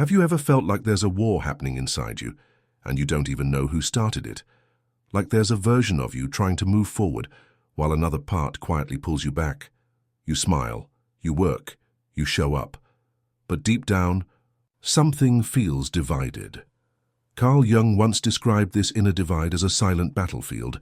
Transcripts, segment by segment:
Have you ever felt like there's a war happening inside you, and you don't even know who started it? Like there's a version of you trying to move forward, while another part quietly pulls you back. You smile, you work, you show up. But deep down, something feels divided. Carl Jung once described this inner divide as a silent battlefield,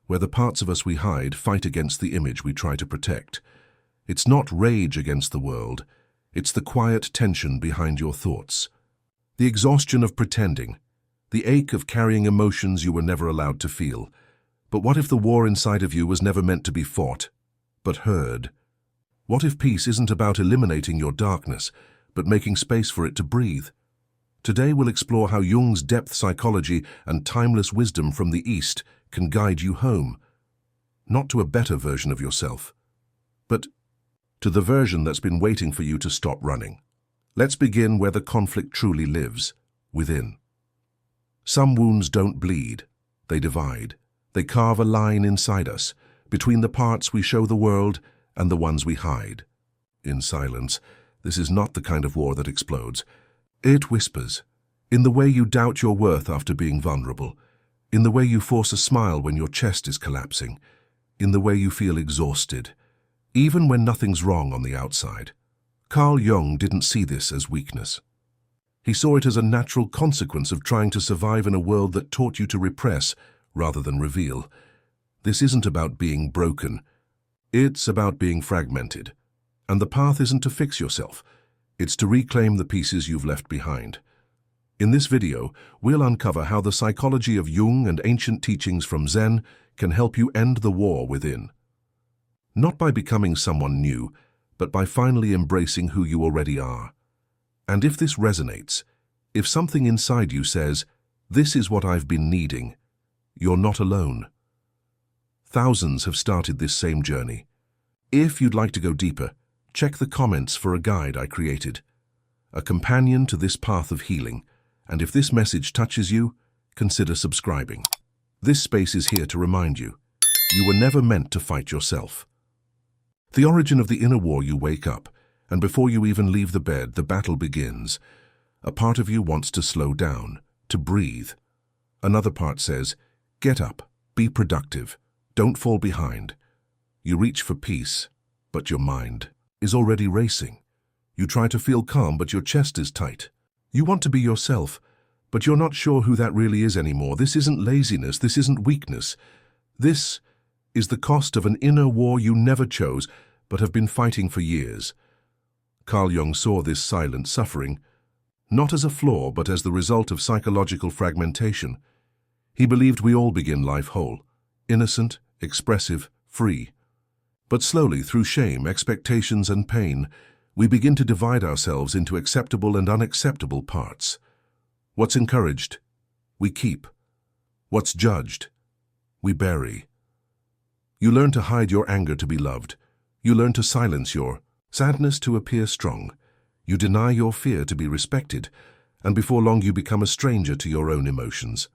where the parts of us we hide fight against the image we try to protect. It's not rage against the world, it's the quiet tension behind your thoughts. The exhaustion of pretending, the ache of carrying emotions you were never allowed to feel. But what if the war inside of you was never meant to be fought, but heard? What if peace isn't about eliminating your darkness, but making space for it to breathe? Today we'll explore how Jung's depth psychology and timeless wisdom from the East can guide you home, not to a better version of yourself, but to the version that's been waiting for you to stop running. Let's begin where the conflict truly lives, within. Some wounds don't bleed, they divide. They carve a line inside us, between the parts we show the world and the ones we hide. In silence, this is not the kind of war that explodes. It whispers, in the way you doubt your worth after being vulnerable, in the way you force a smile when your chest is collapsing, in the way you feel exhausted, even when nothing's wrong on the outside. Carl Jung didn't see this as weakness. He saw it as a natural consequence of trying to survive in a world that taught you to repress rather than reveal. This isn't about being broken. It's about being fragmented. And the path isn't to fix yourself. It's to reclaim the pieces you've left behind. In this video, we'll uncover how the psychology of Jung and ancient teachings from Zen can help you end the war within. Not by becoming someone new, but by finally embracing who you already are. And if this resonates, if something inside you says, "This is what I've been needing," you're not alone. Thousands have started this same journey. If you'd like to go deeper, check the comments for a guide I created, a companion to this path of healing, and if this message touches you, consider subscribing. This space is here to remind you, you were never meant to fight yourself. The origin of the inner war: you wake up, and before you even leave the bed, the battle begins. A part of you wants to slow down, to breathe. Another part says, get up, be productive, don't fall behind. You reach for peace, but your mind is already racing. You try to feel calm, but your chest is tight. You want to be yourself, but you're not sure who that really is anymore. This isn't laziness, this isn't weakness. This is the cost of an inner war you never chose, but have been fighting for years. Carl Jung saw this silent suffering, not as a flaw, but as the result of psychological fragmentation. He believed we all begin life whole, innocent, expressive, free. But slowly, through shame, expectations, and pain, we begin to divide ourselves into acceptable and unacceptable parts. What's encouraged, we keep. What's judged, we bury. You learn to hide your anger to be loved. You learn to silence your sadness to appear strong. You deny your fear to be respected, and before long you become a stranger to your own emotions.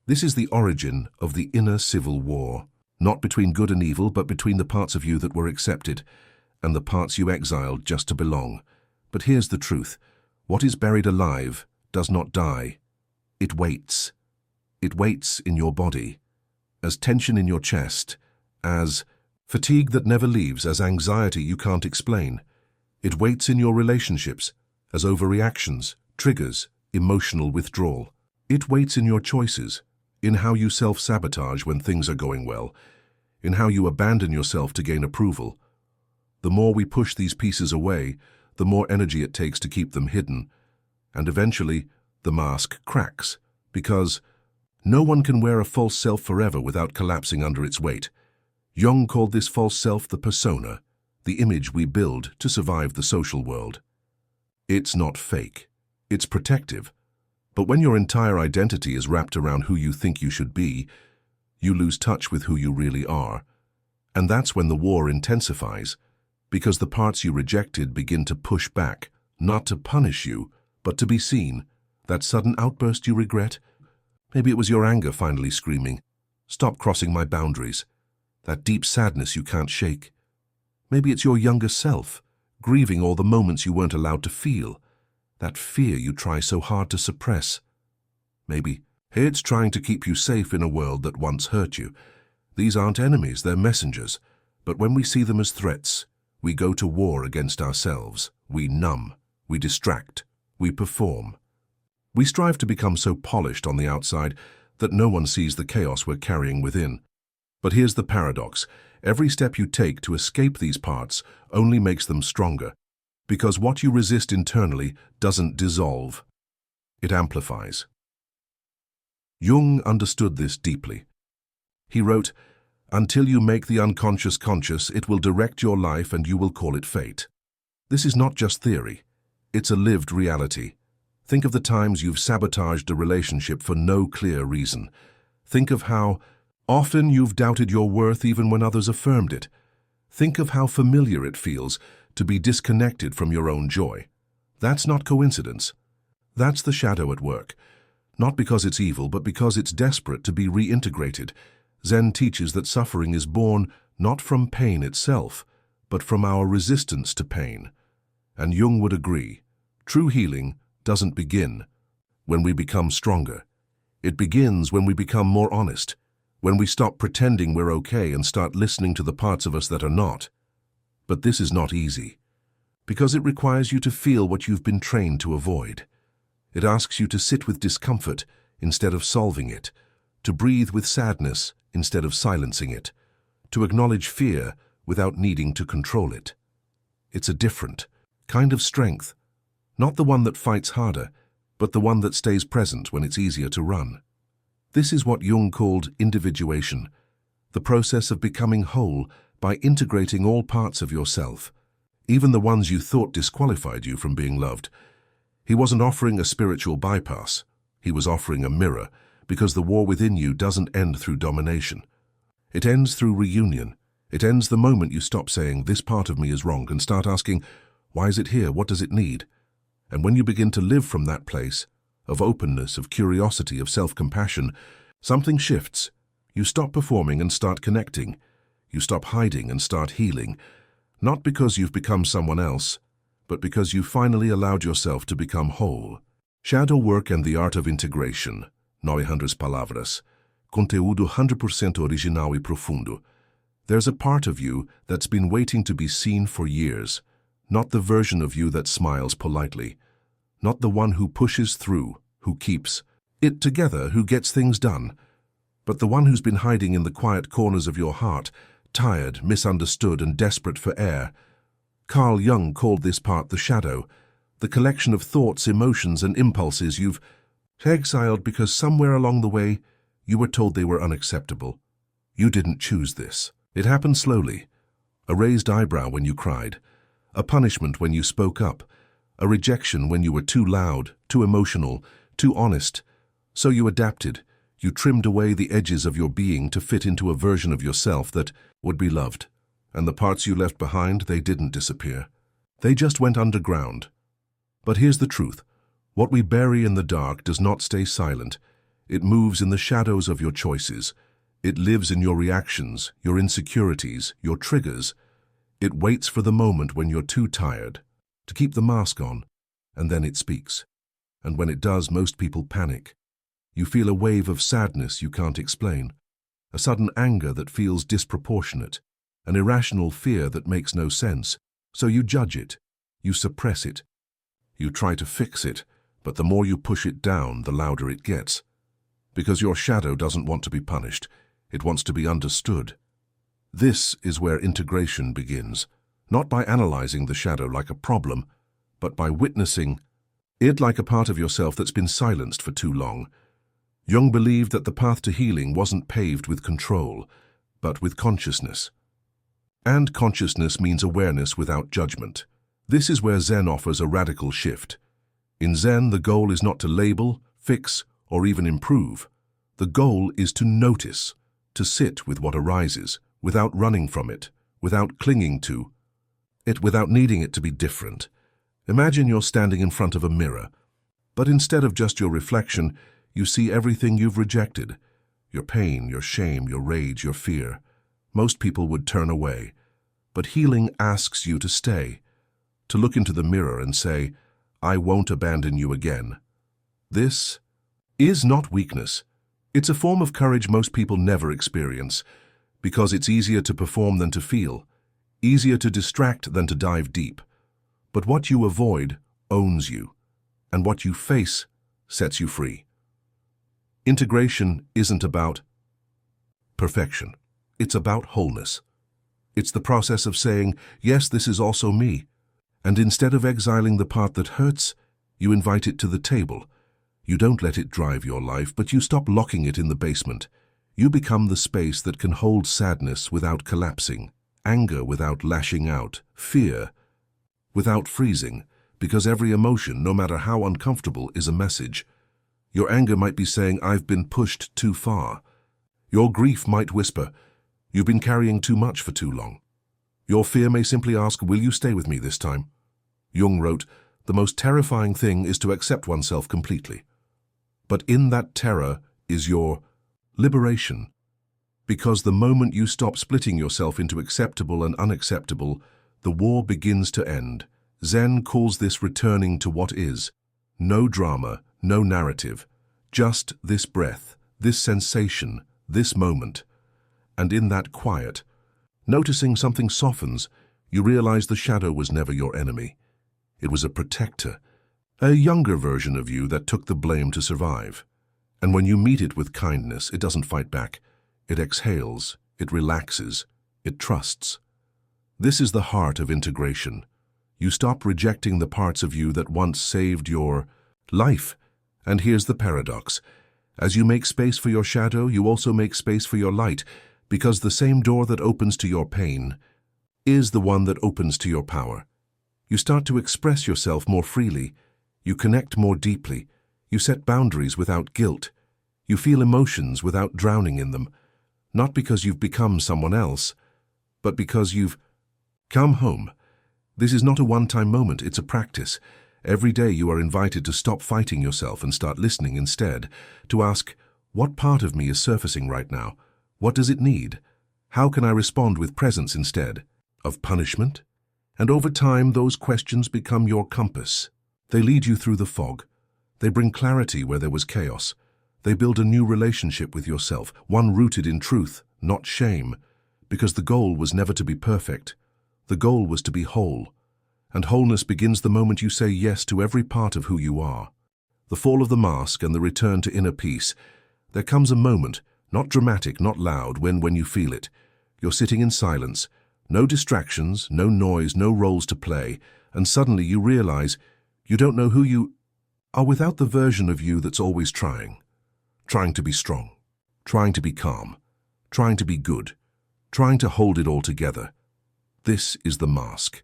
This is the origin of the inner civil war, not between good and evil, but between the parts of you that were accepted and the parts you exiled just to belong. But here's the truth. What is buried alive does not die. It waits. It waits in your body, as tension in your chest, as fatigue that never leaves, as anxiety you can't explain. It waits in your relationships, as overreactions, triggers, emotional withdrawal. It waits in your choices, in how you self-sabotage when things are going well, in how you abandon yourself to gain approval. The more we push these pieces away, the more energy it takes to keep them hidden. And eventually, the mask cracks, because no one can wear a false self forever without collapsing under its weight. Jung called this false self the persona, the image we build to survive the social world. It's not fake, it's protective. But when your entire identity is wrapped around who you think you should be, you lose touch with who you really are. And that's when the war intensifies, because the parts you rejected begin to push back, not to punish you, but to be seen. That sudden outburst you regret? Maybe it was your anger finally screaming, "Stop crossing my boundaries." That deep sadness you can't shake. Maybe it's your younger self, grieving all the moments you weren't allowed to feel. that fear you try so hard to suppress. Maybe it's trying to keep you safe in a world that once hurt you. These aren't enemies, they're messengers. But when we see them as threats, we go to war against ourselves. We numb, we distract, we perform. We strive to become so polished on the outside that no one sees the chaos we're carrying within. But here's the paradox. Every step you take to escape these parts only makes them stronger, because what you resist internally doesn't dissolve. It amplifies. Jung understood this deeply. He wrote, "Until you make the unconscious conscious, it will direct your life and you will call it fate." This is not just theory. It's a lived reality. Think of the times you've sabotaged a relationship for no clear reason. Think of how often you've doubted your worth even when others affirmed it. Think of how familiar it feels to be disconnected from your own joy. That's not coincidence. That's the shadow at work. Not because it's evil, but because it's desperate to be reintegrated. Zen teaches that suffering is born not from pain itself, but from our resistance to pain. And Jung would agree. True healing doesn't begin when we become stronger. It begins when we become more honest, when we stop pretending we're okay and start listening to the parts of us that are not. But this is not easy, because it requires you to feel what you've been trained to avoid. It asks you to sit with discomfort instead of solving it, to breathe with sadness instead of silencing it, to acknowledge fear without needing to control it. It's a different kind of strength, not the one that fights harder, but the one that stays present when it's easier to run. This is what Jung called individuation, the process of becoming whole by integrating all parts of yourself, even the ones you thought disqualified you from being loved. He wasn't offering a spiritual bypass. He was offering a mirror, because the war within you doesn't end through domination. It ends through reunion. It ends the moment you stop saying, "This part of me is wrong," and start asking, "Why is it here? What does it need?" And when you begin to live from that place of openness, of curiosity, of self-compassion, something shifts. You stop performing and start connecting. You stop hiding and start healing, not because you've become someone else, but because you finally allowed yourself to become whole. Shadow Work and the Art of Integration, 900 palavras, conteúdo 100% original e profundo. There's a part of you that's been waiting to be seen for years, not the version of you that smiles politely, not the one who pushes through, who keeps it together, who gets things done, but the one who's been hiding in the quiet corners of your heart, tired, misunderstood, and desperate for air. Carl Jung called this part the shadow, the collection of thoughts, emotions, and impulses you've exiled because somewhere along the way you were told they were unacceptable. You didn't choose this. It happened slowly. A raised eyebrow when you cried, a punishment when you spoke up, a rejection when you were too loud, too emotional, too honest. So you adapted. You trimmed away the edges of your being to fit into a version of yourself that would be loved. And the parts you left behind, they didn't disappear. They just went underground. But here's the truth. What we bury in the dark does not stay silent. It moves in the shadows of your choices. It lives in your reactions, your insecurities, your triggers. It waits for the moment when you're too tired to keep the mask on, and then it speaks. And when it does, most people panic. You feel a wave of sadness you can't explain, a sudden anger that feels disproportionate, an irrational fear that makes no sense. So you judge it, you suppress it, you try to fix it, but the more you push it down, the louder it gets. Because your shadow doesn't want to be punished, it wants to be understood. This is where integration begins, not by analyzing the shadow like a problem, but by witnessing it like a part of yourself that's been silenced for too long. Jung believed that the path to healing wasn't paved with control, but with consciousness. And consciousness means awareness without judgment. This is where Zen offers a radical shift. In Zen, the goal is not to label, fix, or even improve. The goal is to notice, to sit with what arises, without running from it, without clinging to it, without needing it to be different. Imagine you're standing in front of a mirror, but instead of just your reflection, you see everything you've rejected, your pain, your shame, your rage, your fear. Most people would turn away, but healing asks you to stay, to look into the mirror and say, I won't abandon you again. This is not weakness. It's a form of courage most people never experience, because it's easier to perform than to feel, easier to distract than to dive deep. But what you avoid owns you, and what you face sets you free. Integration isn't about perfection. It's about wholeness. It's the process of saying, yes, this is also me. And instead of exiling the part that hurts, you invite it to the table. You don't let it drive your life, but you stop locking it in the basement. You become the space that can hold sadness without collapsing, anger without lashing out, fear without freezing, because every emotion, no matter how uncomfortable, is a message. Your anger might be saying, I've been pushed too far. Your grief might whisper, you've been carrying too much for too long. Your fear may simply ask, will you stay with me this time? Jung wrote, the most terrifying thing is to accept oneself completely. But in that terror is your liberation. Because the moment you stop splitting yourself into acceptable and unacceptable, the war begins to end. Zen calls this returning to what is. No drama, no narrative, just this breath, this sensation, this moment. And in that quiet, noticing something softens, you realize the shadow was never your enemy. It was a protector, a younger version of you that took the blame to survive. And when you meet it with kindness, it doesn't fight back. It exhales, it relaxes, it trusts. This is the heart of integration. You stop rejecting the parts of you that once saved your life. And here's the paradox. As you make space for your shadow, you also make space for your light, because the same door that opens to your pain is the one that opens to your power. You start to express yourself more freely. You connect more deeply. You set boundaries without guilt. You feel emotions without drowning in them, not because you've become someone else, but because you've come home. This is not a one-time moment, it's a practice. Every day you are invited to stop fighting yourself and start listening instead, to ask, what part of me is surfacing right now? What does it need? How can I respond with presence instead of punishment? And over time, those questions become your compass. They lead you through the fog. They bring clarity where there was chaos. They build a new relationship with yourself, one rooted in truth, not shame, because the goal was never to be perfect. The goal was to be whole. And wholeness begins the moment you say yes to every part of who you are. The fall of the mask and the return to inner peace. There comes a moment, not dramatic, not loud, when you feel it. You're sitting in silence, no distractions, no noise, no roles to play, and suddenly you realize you don't know who you are without the version of you that's always trying to be strong, trying to be calm, trying to be good, trying to hold it all together. This is the mask.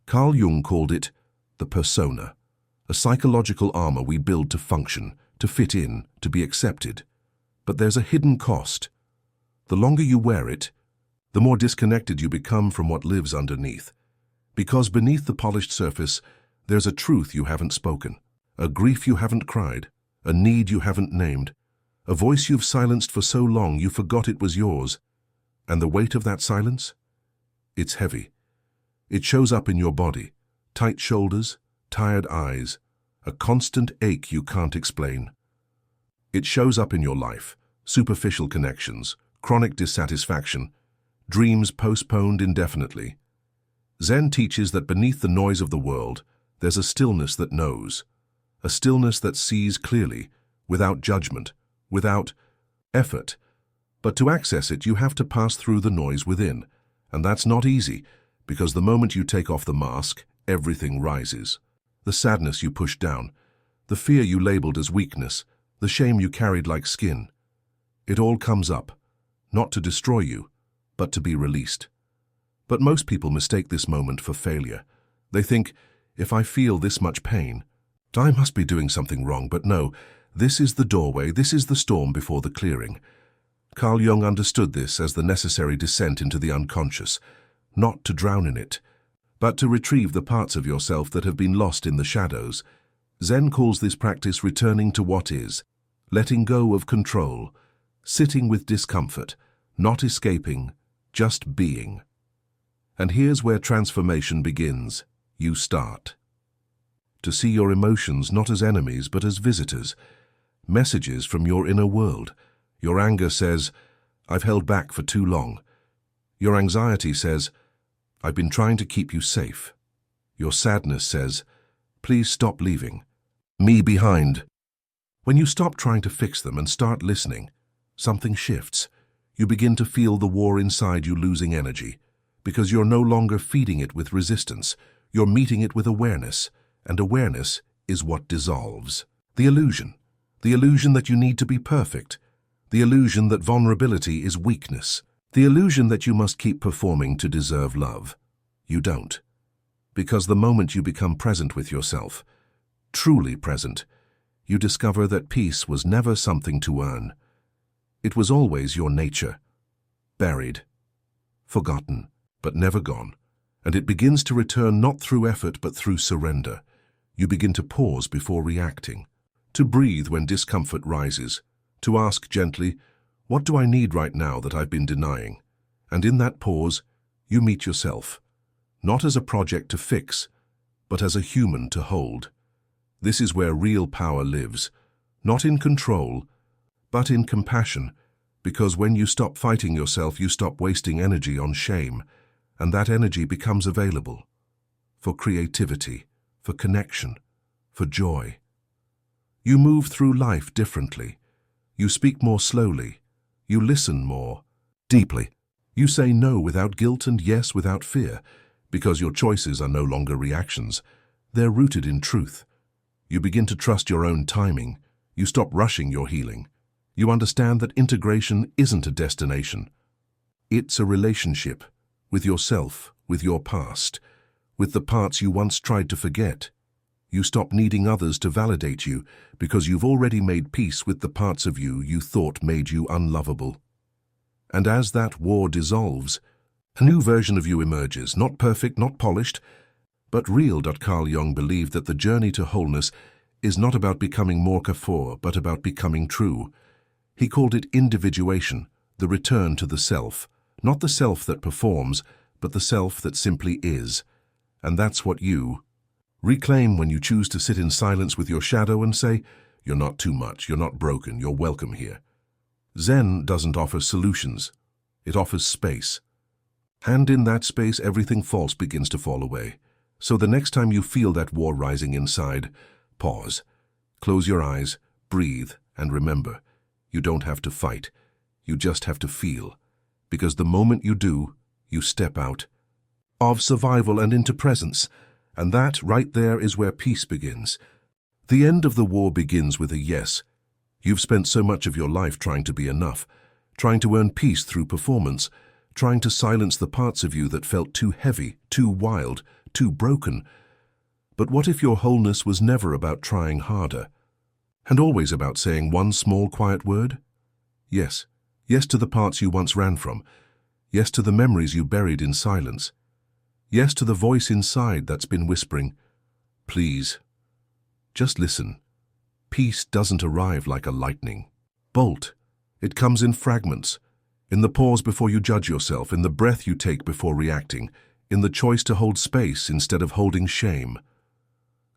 Carl Jung called it the persona, a psychological armor we build to function, to fit in, to be accepted. But there's a hidden cost. The longer you wear it, the more disconnected you become from what lives underneath. Because beneath the polished surface, there's a truth you haven't spoken, a grief you haven't cried, a need you haven't named, a voice you've silenced for so long you forgot it was yours. And the weight of that silence? It's heavy. It shows up in your body, tight shoulders, tired eyes, a constant ache you can't explain. It shows up in your life, superficial connections, chronic dissatisfaction, dreams postponed indefinitely. Zen teaches that beneath the noise of the world, there's a stillness that knows, a stillness that sees clearly, without judgment, without effort. But to access it, you have to pass through the noise within. And that's not easy, because the moment you take off the mask, everything rises. The sadness you pushed down, the fear you labeled as weakness, the shame you carried like skin. It all comes up, not to destroy you, but to be released. But most people mistake this moment for failure. They think, if I feel this much pain, I must be doing something wrong. But no, this is the doorway, this is the storm before the clearing. Carl Jung understood this as the necessary descent into the unconscious, not to drown in it, but to retrieve the parts of yourself that have been lost in the shadows. Zen calls this practice returning to what is, letting go of control, sitting with discomfort, not escaping, just being. And here's where transformation begins. You start. to see your emotions not as enemies but as visitors, messages from your inner world. Your anger says, "I've held back for too long." Your anxiety says, "I've been trying to keep you safe." Your sadness says, "Please stop leaving me behind." When you stop trying to fix them and start listening, something shifts. You begin to feel the war inside you losing energy, because you're no longer feeding it with resistance. You're meeting it with awareness, and awareness is what dissolves. The illusion that you need to be perfect, the illusion that vulnerability is weakness, the illusion that you must keep performing to deserve love. You don't. Because the moment you become present with yourself, truly present, you discover that peace was never something to earn. It was always your nature, buried, forgotten, but never gone. And it begins to return not through effort but through surrender. You begin to pause before reacting, to breathe when discomfort rises, to ask gently, "What do I need right now that I've been denying?" And in that pause, you meet yourself, not as a project to fix, but as a human to hold. This is where real power lives, not in control, but in compassion, because when you stop fighting yourself, you stop wasting energy on shame, and that energy becomes available for creativity, for connection, for joy. You move through life differently. You speak more slowly. You listen more deeply. You say no without guilt and yes without fear, because your choices are no longer reactions. They're rooted in truth. You begin to trust your own timing. You stop rushing your healing. You understand that integration isn't a destination. It's a relationship with yourself, with your past, with the parts you once tried to forget. You stop needing others to validate you because you've already made peace with the parts of you you thought made you unlovable. And as that war dissolves, a new version of you emerges, not perfect, not polished, but real. Carl Jung believed that the journey to wholeness is not about becoming more kafir, but about becoming true. He called it individuation, the return to the self, not the self that performs, but the self that simply is. And that's what you reclaim when you choose to sit in silence with your shadow and say, "You're not too much, you're not broken, you're welcome here." Zen doesn't offer solutions, it offers space. And in that space, everything false begins to fall away. So the next time you feel that war rising inside, pause, close your eyes, breathe, and remember, you don't have to fight, you just have to feel. Because the moment you do, you step out of survival and into presence. And that, right there, is where peace begins. The end of the war begins with a yes. You've spent so much of your life trying to be enough, trying to earn peace through performance, trying to silence the parts of you that felt too heavy, too wild, too broken. But what if your wholeness was never about trying harder, and always about saying one small quiet word? Yes. Yes to the parts you once ran from. Yes to the memories you buried in silence. Yes to the voice inside that's been whispering, "Please, just listen." Peace doesn't arrive like a lightning bolt. It comes in fragments, in the pause before you judge yourself, in the breath you take before reacting, in the choice to hold space instead of holding shame.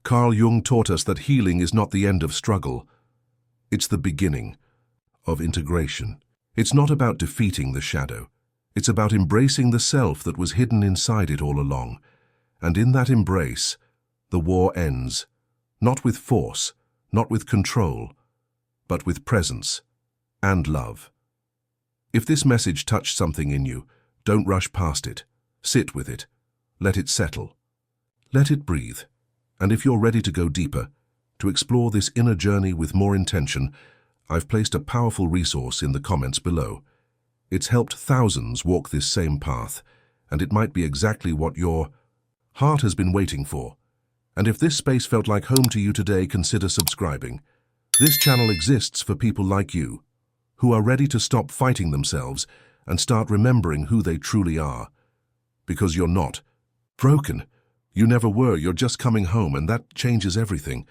Carl Jung taught us that healing is not the end of struggle. It's the beginning of integration. It's not about defeating the shadow. It's about embracing the self that was hidden inside it all along. And in that embrace, the war ends, not with force, not with control, but with presence and love. If this message touched something in you, don't rush past it. Sit with it. Let it settle. Let it breathe. And if you're ready to go deeper, to explore this inner journey with more intention, I've placed a powerful resource in the comments below. It's helped thousands walk this same path, and it might be exactly what your heart has been waiting for. And if this space felt like home to you today, consider subscribing. This channel exists for people like you, who are ready to stop fighting themselves and start remembering who they truly are. Because you're not broken. You never were, you're just coming home, and that changes everything.